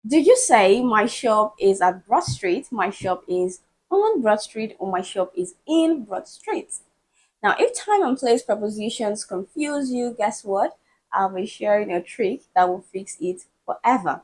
Do you say my shop is at Broad Street, my shop is on Broad Street, or my shop is in Broad Street? Now, if time and place prepositions confuse you, guess what? I'll be sharing a trick that will fix it forever.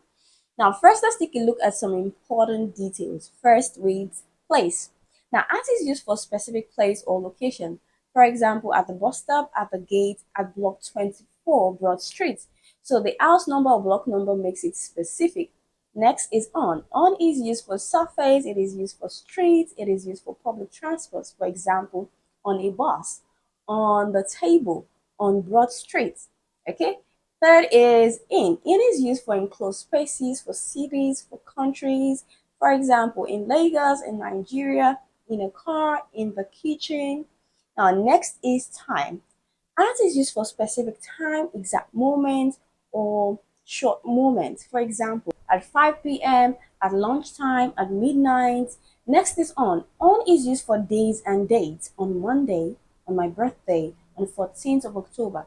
Now, first, let's take a look at some important details. First, with place. Now, at is used for specific place or location. For example, at the bus stop, at the gate, at block 24, Broad Street. So the house number or block number makes it specific. Next is on. On is used for surface, it is used for streets, it is used for public transports. For example, on a bus, on the table, on Broad Street. Okay. Third is in. In is used for enclosed spaces, for cities, for countries. For example, in Lagos, in Nigeria, in a car, in the kitchen. Now, next is time. At is used for specific time, exact moment, or short moment. For example, at 5 p.m., at lunchtime, at midnight. Next is on. On is used for days and dates. On Monday, on my birthday, on 14th of October.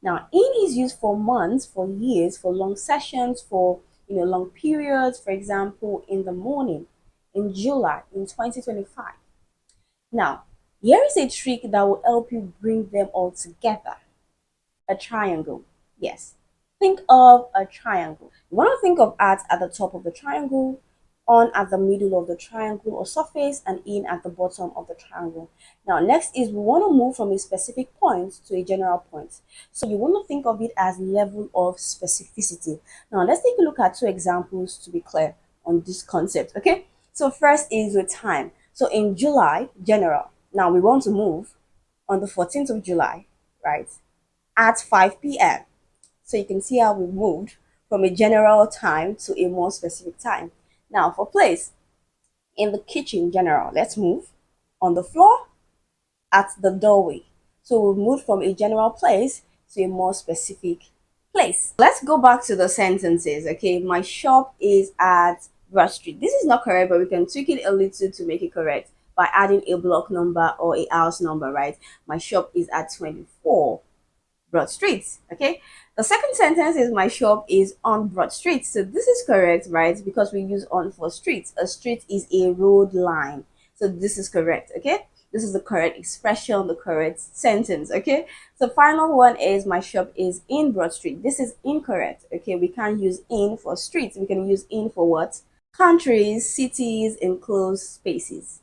Now, in is used for months, for years, for long sessions, for long periods. For example, in the morning, in July, in 2025. Now, here is a trick that will help you bring them all together. A triangle. Yes. Think of a triangle. You want to think of at the top of the triangle, on at the middle of the triangle or surface, and in at the bottom of the triangle. Now, next is we want to move from a specific point to a general point. So you want to think of it as level of specificity. Now, let's take a look at two examples to be clear on this concept. Okay. So first is with time. So in July, general. Now we want to move on the 14th of July, right? At 5 p.m. So you can see how we moved from a general time to a more specific time. Now for place, in the kitchen general, let's move on the floor at the doorway. So we moved from a general place to a more specific place. Let's go back to the sentences. Okay, my shop is at Broad Street. This is not correct, but we can tweak it a little to make it correct by adding a block number or a house number, right? My shop is at 24 Broad Street. Okay. The second sentence is my shop is on Broad Street. So this is correct, right? Because we use on for streets. A street is a road line. So this is correct. Okay. This is the correct expression, the correct sentence. Okay. So final one is my shop is in Broad Street. This is incorrect. Okay. We can't use in for streets. We can use in for what? Countries, cities, enclosed spaces.